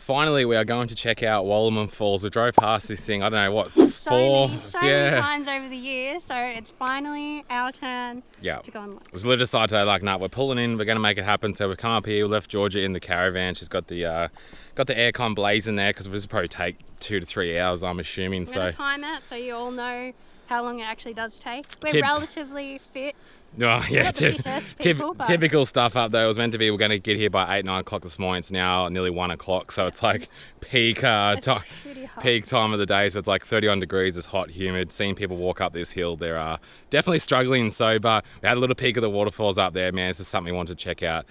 finally we are going to check out Wallaman Falls. We drove past this thing, I don't know what, so many times over the years, so it's finally our turn to go and look. We literally decided today, like, nah, we're pulling in, we're going to make it happen. So we've come up here, we left Georgia in the caravan. She's got the aircon blazing there because this will probably take 2 to 3 hours, I'm assuming. We're going to time it so you all know how long it actually does take. We're relatively fit. Oh yeah, typical stuff up there. It was meant to be, we're going to get here by 8-9 o'clock this morning. It's now nearly 1 o'clock, so it's like peak time of the day. So it's like 31 degrees, it's hot, humid. Seeing people walk up this hill, they're definitely struggling. So, but we had a little peek of the waterfalls up there, man. This is something we wanted to check out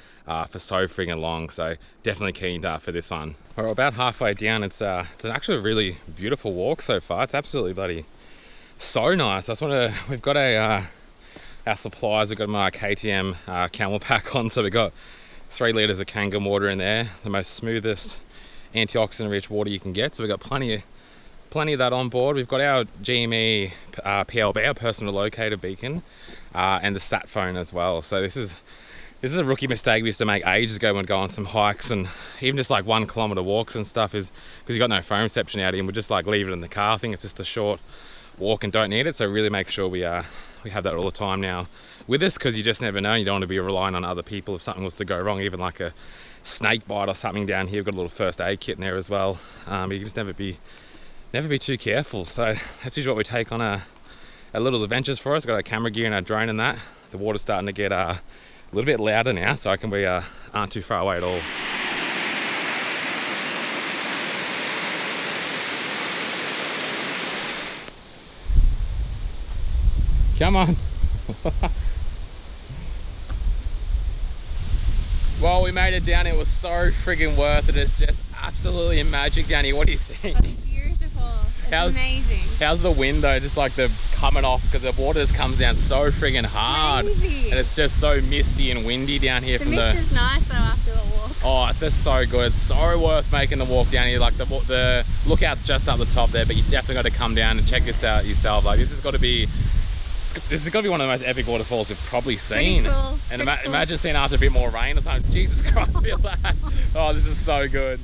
for so friggin' long. So definitely keen for this one. We're about halfway down. It's actually a really beautiful walk so far. It's absolutely bloody so nice. I just want to, we've got our supplies. We've got my KTM camel pack on, so we've got 3 litres of Kangen water in there, the most smoothest antioxidant rich water you can get. So we've got plenty of that on board. We've got our GME PLB, our personal locator beacon, and the sat phone as well. So this is a rookie mistake we used to make ages ago when we go on some hikes and even just like 1 kilometre walks and stuff, is because you've got no phone reception out here, and we just like leave it in the car. I think it's just a short walk and don't need it, so really make sure we have that all the time now with us, because you just never know. You don't want to be relying on other people if something was to go wrong, even like a snake bite or something down here. We've got a little first aid kit in there as well. You can just never be too careful. So that's usually what we take on our little adventures for us. Got our camera gear and our drone and that. The water's starting to get a little bit louder now, so I reckon we aren't too far away at all. Come on. Well, we made it down. It was so friggin' worth it. It's just absolutely magic down here. What do you think? It's beautiful. It's amazing. How's the wind though? Just like the coming off, because the water just comes down so friggin' hard. Crazy. And it's just so misty and windy down here. The mist is nice though after the walk. Oh, it's just so good. It's so worth making the walk down here. Like the lookout's just up the top there, but you definitely got to come down and check this out yourself. Like this has got to be one of the most epic waterfalls we've probably seen. Cool. And imagine seeing after a bit more rain or something. Jesus Christ, feel that. Oh, this is so good.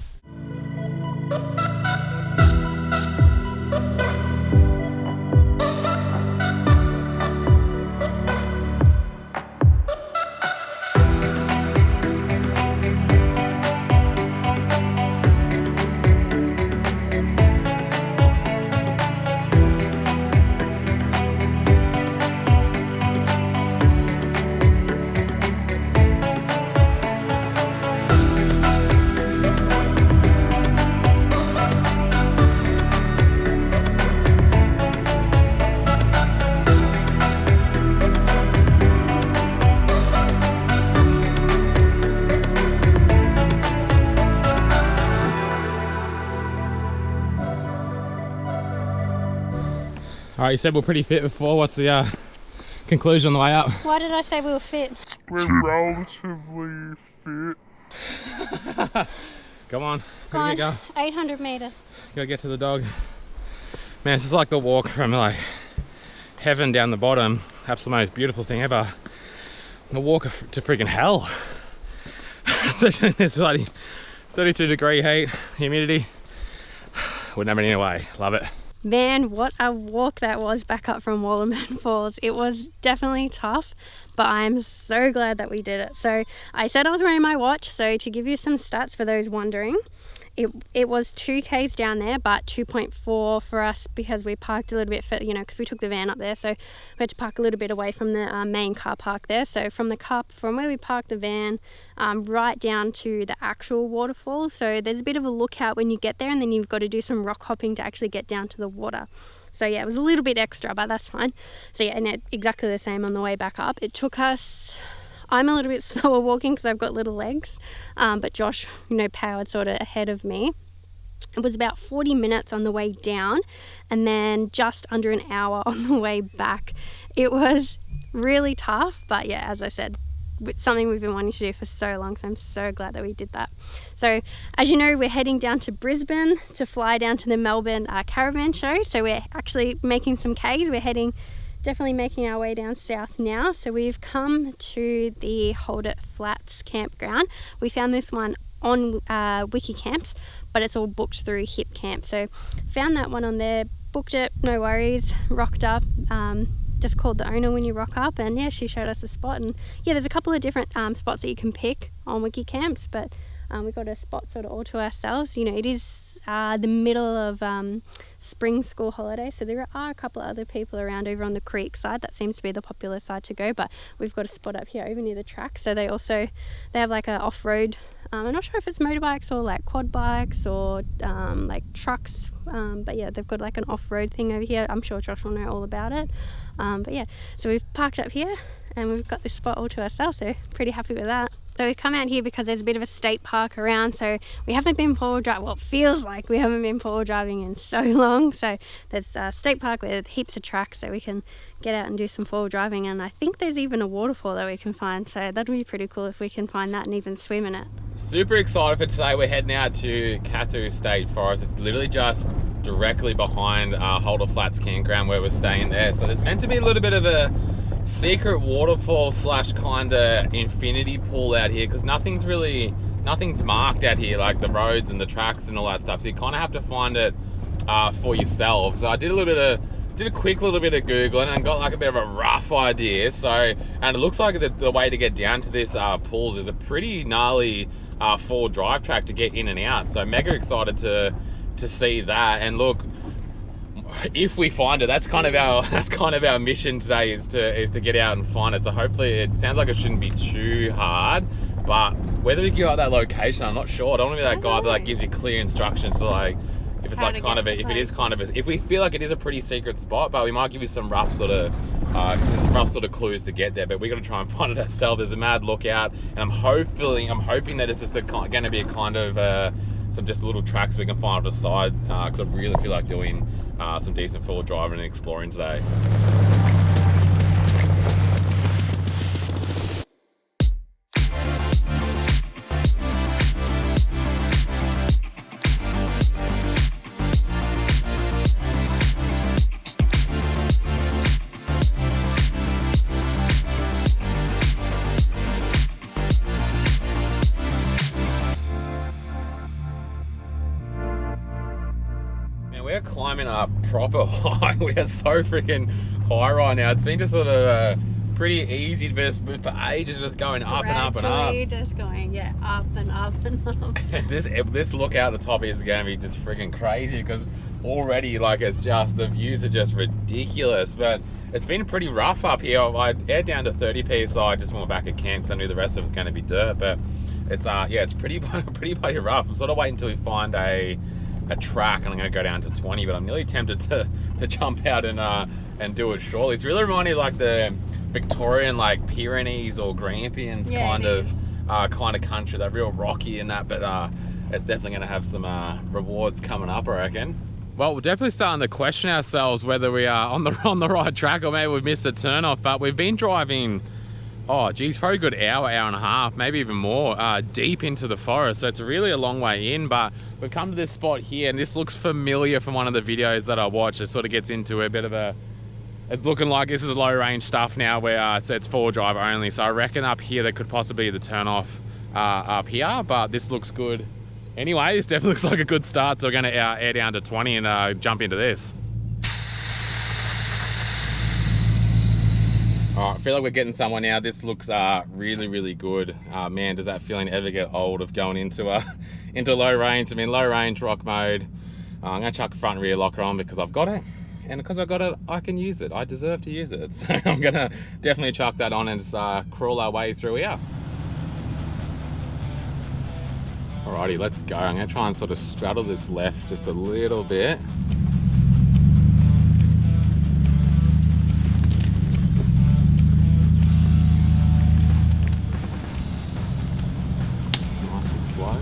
All right, you said we're pretty fit before. What's the conclusion on the way up? Why did I say we were fit? We're relatively fit. Come on, Go on, 800 metres. Gotta get to the dog. Man, this is like the walk from like heaven down the bottom. Absolutely most beautiful thing ever. The walk to friggin' hell. Especially in this bloody 32 degree heat, humidity. Wouldn't have it any way. Love it. Man, what a walk that was back up from Wallaman Falls. It was definitely tough, but I'm so glad that we did it. So I said I was wearing my watch, so to give you some stats for those wondering, it was 2Ks down there, but 2.4 for us because we parked a little bit, because we took the van up there, so we had to park a little bit away from the main car park there. So from where we parked the van right down to the actual waterfall. So there's a bit of a lookout when you get there, and then you've got to do some rock hopping to actually get down to the water. So yeah, it was a little bit extra, but that's fine. So yeah, and exactly the same on the way back up. It took us, I'm a little bit slower walking because I've got little legs, but Josh, powered sort of ahead of me. It was about 40 minutes on the way down, and then just under an hour on the way back. It was really tough, but yeah, as I said, it's something we've been wanting to do for so long, so I'm so glad that we did that. So as you know, we're heading down to Brisbane to fly down to the Melbourne caravan show. So we're actually making some Ks. We're definitely making our way down south now. So we've come to the Hold It Flats campground. We found this one on Wiki Camps, but it's all booked through Hip Camp. So found that one on there, booked it, no worries, rocked up. Just called the owner when you rock up, and yeah, she showed us a spot. And yeah, there's a couple of different spots that you can pick on Wiki Camps, but we got a spot sort of all to ourselves. You know, it is the middle of spring school holiday, so there are a couple of other people around over on the creek side. That seems to be the popular side to go, but we've got a spot up here over near the track. So they have like a off-road, I'm not sure if it's motorbikes or like quad bikes or like trucks, but yeah, they've got like an off-road thing over here. I'm sure Josh will know all about it. But yeah, so we've parked up here and we've got this spot all to ourselves, so pretty happy with that. So we've come out here because there's a bit of a state park around, so we haven't been four-wheel driving, well, it feels like we haven't been four-wheel driving in so long. So there's a state park with heaps of tracks, so we can get out and do some four-wheel driving, and I think there's even a waterfall that we can find, so that'd be pretty cool if we can find that and even swim in it. Super excited for today. We're heading out to Cathu State Forest. It's literally just directly behind Holder Flats campground where we're staying there. So there's meant to be a little bit of a secret waterfall slash kind of infinity pool out here, because nothing's marked out here, like the roads and the tracks and all that stuff, so you kind of have to find it for yourself. So I did a quick little bit of Googling and got like a bit of a rough idea. So, and it looks like the way to get down to this pools is a pretty gnarly four drive track to get in and out. So mega excited to see that. And look, if we find it, that's kind of our mission today, is to get out and find it. So hopefully, it sounds like it shouldn't be too hard, but whether we give out that location, I'm not sure. I don't want to be that guy that like gives you clear instructions to like, if it's like kind of if we feel like it is a pretty secret spot, but we might give you some rough sort of clues to get there. But we got to try and find it ourselves. There's a mad lookout, and I'm hoping that it's just going to be a kind of some just little tracks we can find off the side, because I really feel like doing some decent four-wheel driving and exploring today. We're climbing up proper high. We are so freaking high right now. It's been just sort of pretty easy for ages, just going up and up and up. Just going, yeah, up and up and up. This look out the top is going to be just freaking crazy, because already like it's just, the views are just ridiculous. But it's been pretty rough up here. I aired down to 30 psi just when we're back at camp, because I knew the rest of it was going to be dirt. But it's it's pretty bloody rough. I'm sort of waiting until we find a track, and I'm going to go down to 20, but I'm nearly tempted to jump out and do it shortly. It's really reminding me like the Victorian like Pyrenees or Grampians kind of country. They're real rocky and that, but it's definitely going to have some rewards coming up, I reckon. Well, we're definitely starting to question ourselves whether we are on the right track, or maybe we've missed a turn off. But we've been driving, probably a good hour and a half, maybe even more, deep into the forest. So it's really a long way in, but we've come to this spot here, and this looks familiar from one of the videos that I watched. It sort of gets into a bit of it's looking like this is low range stuff now, where it's four drive only. So I reckon up here there could possibly be the turn off up here, but this looks good. Anyway, this definitely looks like a good start. So we're going to air down to 20 and jump into this. All right, I feel like we're getting somewhere now. This looks really, really good. Man, does that feeling ever get old of going into low range? I mean, low range rock mode. I'm going to chuck front and rear locker on because I've got it. And because I've got it, I can use it. I deserve to use it. So I'm going to definitely chuck that on and just crawl our way through here. Alrighty, let's go. I'm going to try and sort of straddle this left just a little bit. Nice and slow.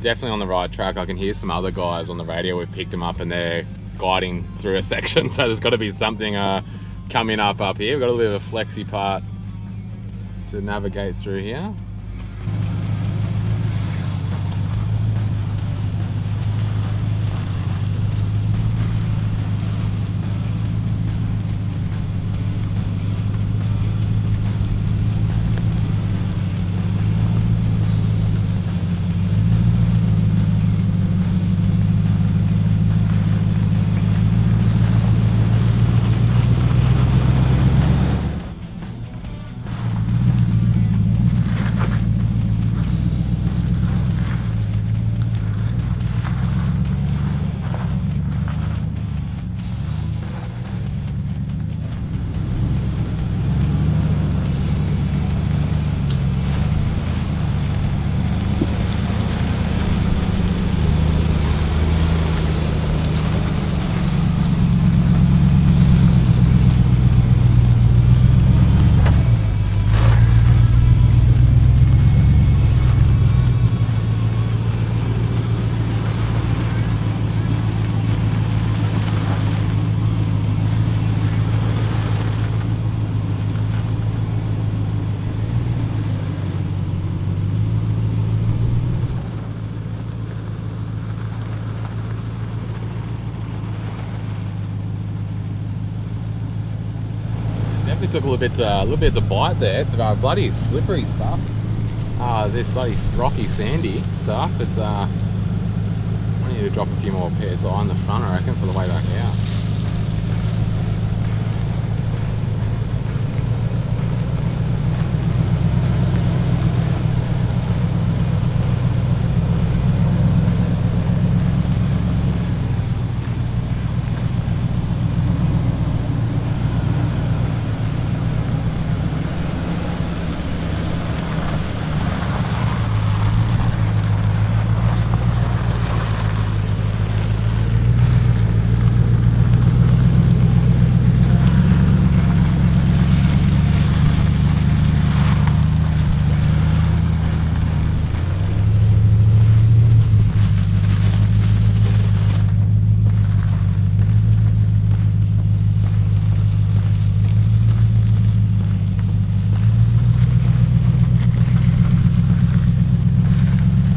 definitely on the right track. I can hear some other guys on the radio. We've picked them up and they're guiding through a section. So there's got to be something coming up here. We've got a little bit of a flexi part to navigate through here. Definitely took a little bit of the bite there. It's bloody slippery stuff. This bloody rocky, sandy stuff. It's I need to drop a few more pairs on the front, I reckon, for the way back out.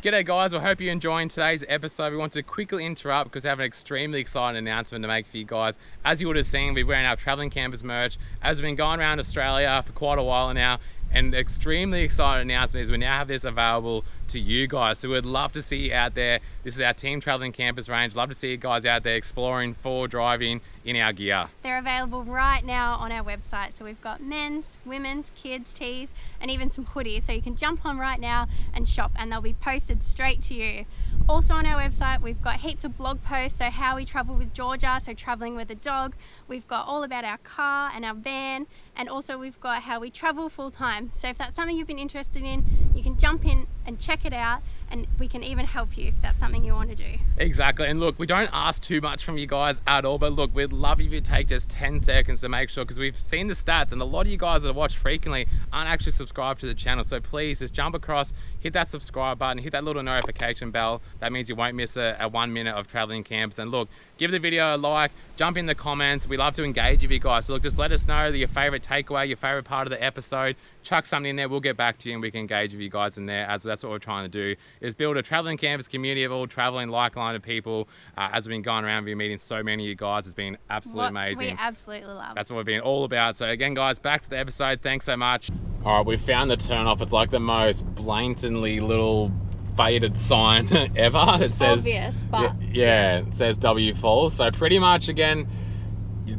G'day guys, I hope you're enjoying today's episode. We want to quickly interrupt because we have an extremely exciting announcement to make for you guys. As you would have seen, we're wearing our Travelling Campers merch as we've been going around Australia for quite a while now. And the extremely exciting announcement is we now have this available to you guys. So we'd love to see you out there. This is our Team Travelling Campers range. Love to see you guys out there exploring, forward driving in our gear. They're available right now on our website. So we've got men's, women's, kids, tees, and even some hoodies. So you can jump on right now and shop and they'll be posted straight to you. Also on our website, we've got heaps of blog posts. So how we travel with Georgia, so traveling with a dog. We've got all about our car and our van. And also we've got how we travel full time. So if that's something you've been interested in, you can jump in and check it out, and we can even help you if that's something you want to do. Exactly. And look, we don't ask too much from you guys at all, but look, we'd love if you take just 10 seconds to make sure, because we've seen the stats and a lot of you guys that watch frequently aren't actually subscribed to the channel. So please just jump across, hit that subscribe button, hit that little notification bell. That means you won't miss a 1 minute of Travelling Camps. And look, give the video a like, jump in the comments. We love to engage with you guys. So look, just let us know your favorite takeaway, your favorite part of the episode. Chuck something in there, we'll get back to you and we can engage with you guys in there, as that's what we're trying to do, is build a Travelling Campers community of all traveling like-minded people. As we've been going around, we've been meeting so many of you guys. It's been absolutely amazing. We absolutely love. That's what we've been all about. So again, guys, back to the episode. Thanks so much. All right, we found the turn off. It's like the most blatantly little faded sign ever. It says obvious, but yeah, it says Waterfall. So pretty much, again,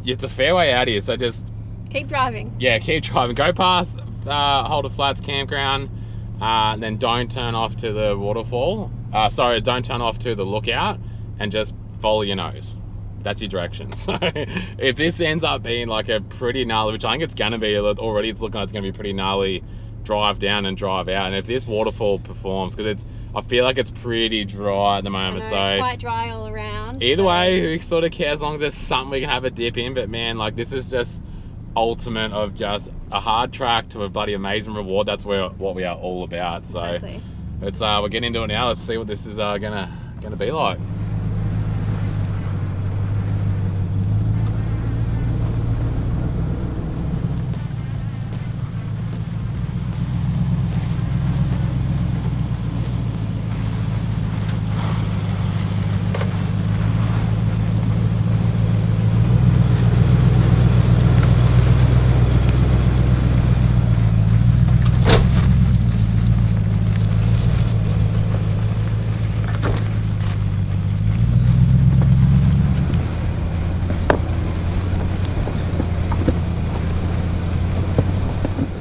it's a fair way out here. So just keep driving. Yeah, keep driving. Go past Holder Flats campground, and then don't turn off to the waterfall. Sorry, don't turn off to the lookout, and just follow your nose. That's your direction. So if this ends up being like a pretty gnarly, which I think it's gonna be already, it's looking like it's gonna be pretty gnarly drive down and drive out. And if this waterfall performs, because I feel like it's pretty dry at the moment. It's so quite dry all around. Either way, who sort of cares, as long as there's something we can have a dip in. But man, like, this is just ultimate of just a hard track to a bloody amazing reward. That's what we are all about. So exactly. it's we're getting into it now. Let's see what this is gonna be like.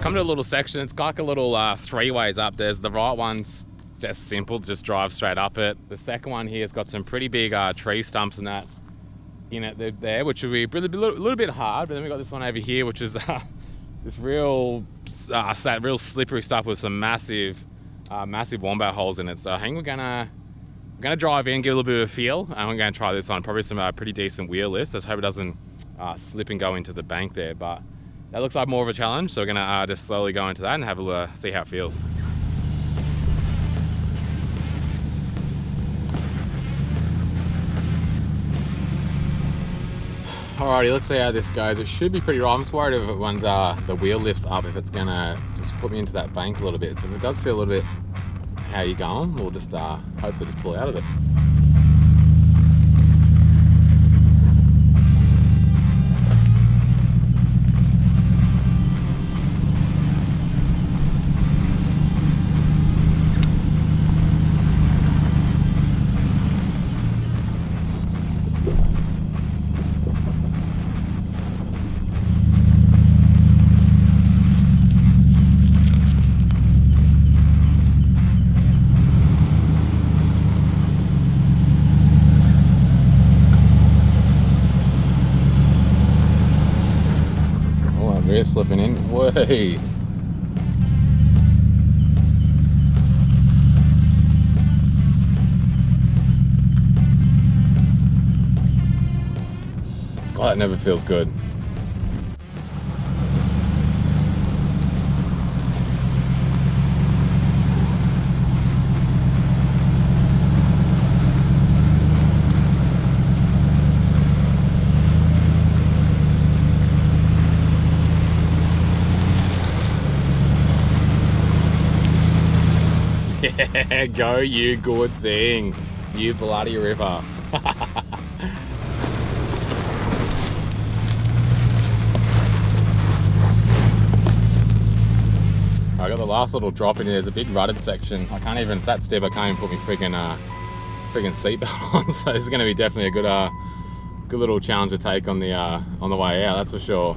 Come to a little section. It's like a little three ways up. There's the right one's just simple, just drive straight up it. The second one here has got some pretty big tree stumps and that in it there, which will be a little bit hard. But then we got this one over here, which is this real slippery stuff with some massive wombat holes in it. So I think we're gonna drive in, give it a little bit of a feel, and we're gonna try this on. Probably some pretty decent wheel lifts. Let's hope it doesn't slip and go into the bank there, but that looks like more of a challenge. So we're gonna just slowly go into that and have a see how it feels. Alrighty, let's see how this goes. It should be pretty right. I'm just worried if when the wheel lifts up, if it's gonna just put me into that bank a little bit. So if it does feel a little bit how you going, we'll just hopefully just pull out of it. We're slipping in. Way. God, that never feels good. Yeah, go you good thing, you bloody river. I got the last little drop in here. There's a big rutted section. I can't even, it's that step, I can't even put my friggin' seatbelt on. So this is gonna be definitely a good little challenge to take on the way out, that's for sure.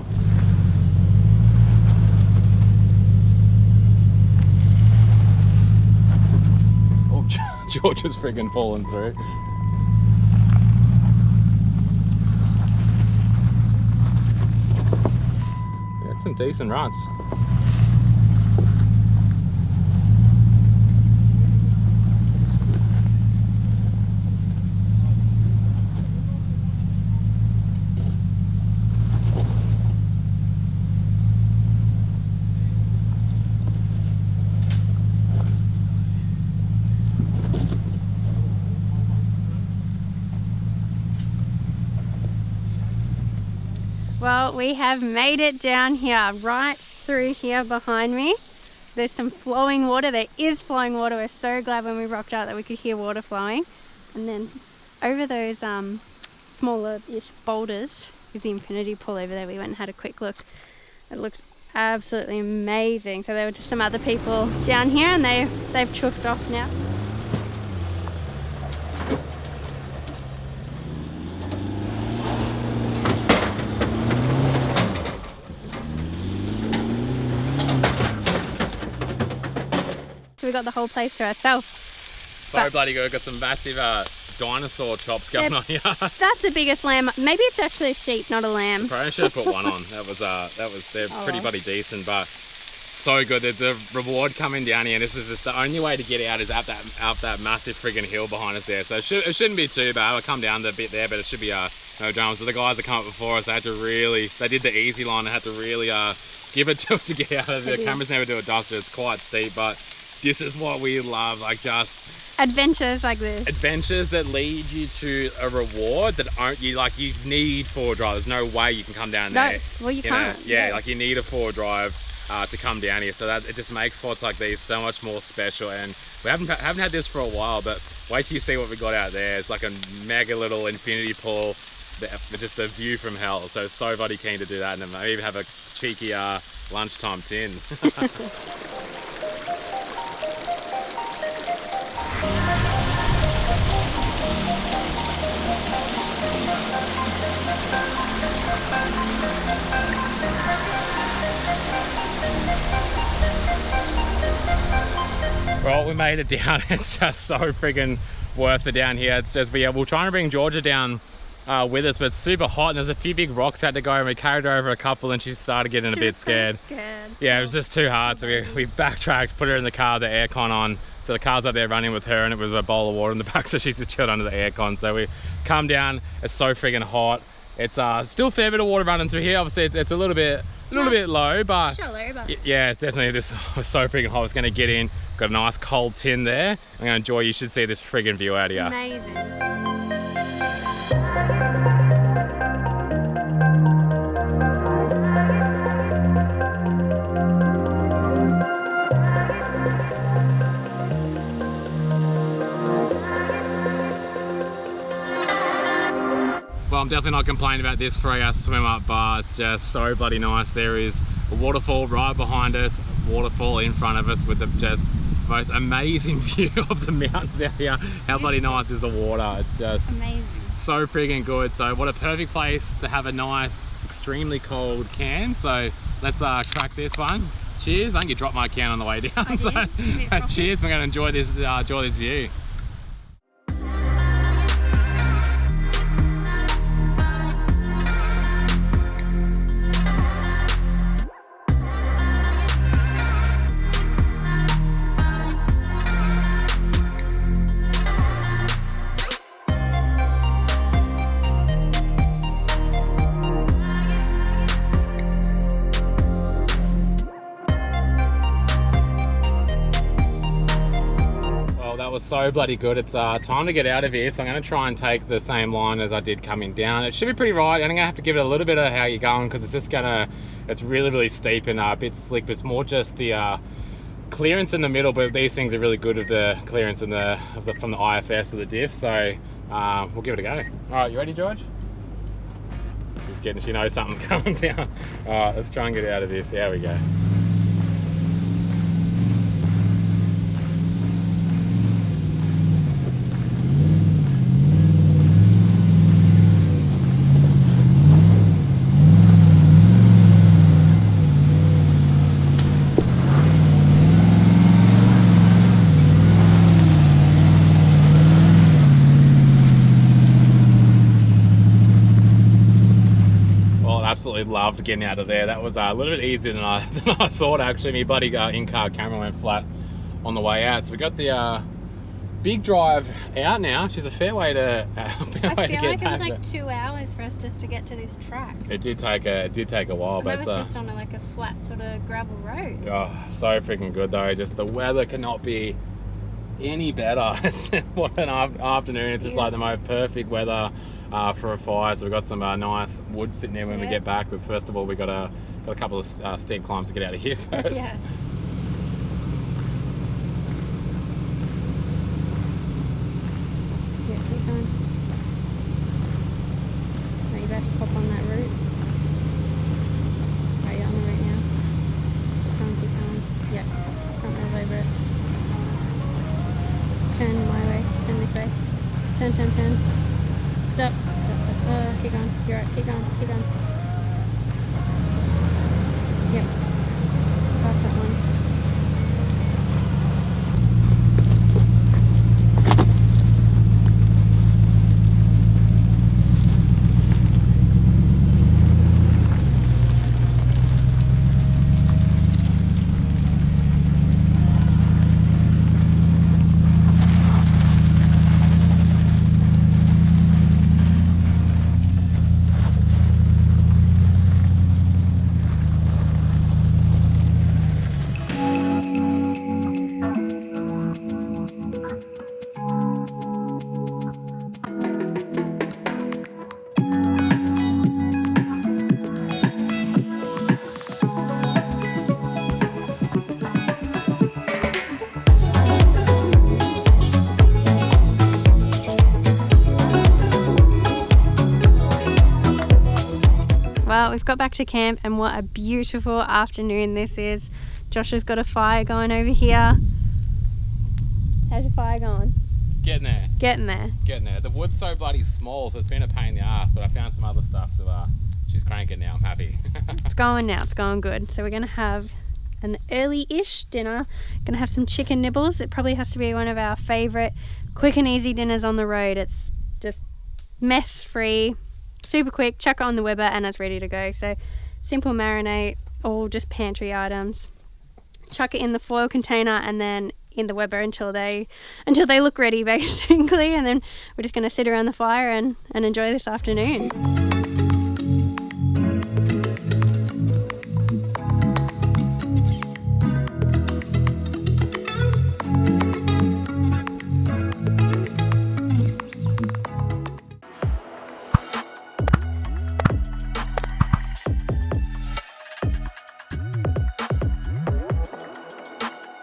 George is friggin' falling through. Yeah, it's some decent ruts. Well, we have made it down here, right through here behind me. There's some flowing water. There is flowing water. We're so glad when we rocked out that we could hear water flowing. And then over those smaller-ish boulders is the infinity pool over there. We went and had a quick look. It looks absolutely amazing. So there were just some other people down here and they've chooked off now. So we got the whole place to ourselves. So bloody good. Got some massive dinosaur chops going on here. That's the biggest lamb. Maybe it's actually a sheep, not a lamb. Probably should have put one on. They're pretty bloody decent, but so good. The reward coming down here. This is just the only way to get out is up that massive friggin' hill behind us there. So it shouldn't be too bad. I'll come down the bit there, but it should be no dramas. So the guys that come up before us, they did the easy line. They had to really give it to get out of there. The cameras never do it justice. It's quite steep, but this is what we love, like just adventures like this. Adventures that lead you to a reward that aren't you like you need four-wheel drive. There's no way you can come down there. Well, you can't. Yeah, like you need a four-wheel drive to come down here. So that it just makes spots like these so much more special. And we haven't had this for a while, but wait till you see what we got out there. It's like a mega little infinity pool. Just a view from hell. So bloody keen to do that, and I even have a cheeky lunchtime tin. Well, we made it down. It's just so friggin' worth it down here. It's just we're trying to bring Georgia down with us, but it's super hot and there's a few big rocks had to go, and we carried her over a couple and she started getting a bit scared. Yeah, it was just too hard, so we backtracked, put her in the car, the aircon on, so the car's up there running with her, and it was a bowl of water in the back, so she's just chilled under the aircon. So we come down, it's so friggin' hot. It's still a fair bit of water running through here. Obviously it's a little bit low, but shallow, but yeah, it's definitely, this was so friggin' hot. It's gonna get in, got a nice cold tin there. I'm gonna enjoy, you should see this friggin' view out here. Amazing. Well, I'm definitely not complaining about this for a swim up bar. It's just so bloody nice. There is a waterfall right behind us, a waterfall in front of us with the just most amazing view of the mountains out here. How bloody nice is the water? It's just amazing. So friggin' good. So what a perfect place to have a nice, extremely cold can. So let's crack this one. Cheers. I think you dropped my can on the way down. So cheers. We're gonna enjoy this view. Was so bloody good. It's time to get out of here, so I'm going to try and take the same line as I did coming down. It should be pretty right. I'm going to have to give it a little bit of how you're going, because it's really steep and a bit slick. It's more just the clearance in the middle, but these things are really good with the clearance from the IFS with the diff, so we'll give it a go. All right, you ready, George? She knows something's coming down. All right, let's try and get out of this. Here we go. Absolutely loved getting out of there. That was a little bit easier than I thought, actually. My buddy in-car camera went flat on the way out, so we got the big drive out now. She's a fair way to I feel like it was like 2 hours for us just to get to this track. It did take a while, and but that was just on a flat sort of gravel road. Oh, so freaking good though. Just the weather cannot be any better. It's what an afternoon. It's just like the most perfect weather for a fire. So we've got some nice wood sitting there when we get back, but first of all we got a couple of steep climbs to get out of here first. Yeah. Yeah, keep going. Are you about to pop on that route? Are you on the route now? Keep going. Yeah, can't move over it. Turn my way, turn this way. Turn. Stop. Keep going. You're right, keep going. Yep. Past that one. Well, we've got back to camp and what a beautiful afternoon this is. Josh has got a fire going over here. How's your fire going? It's getting there. Getting there. Getting there. The wood's so bloody small, so it's been a pain in the ass, but I found some other stuff to, she's cranking now, I'm happy. It's going now, it's going good. So we're gonna have an early-ish dinner. Gonna have some chicken nibbles. It probably has to be one of our favorite quick and easy dinners on the road. It's just mess-free, super quick, chuck it on the Weber and it's ready to go. So simple marinade, all just pantry items. Chuck it in the foil container and then in the Weber until they look ready basically, and then we're just going to sit around the fire and enjoy this afternoon.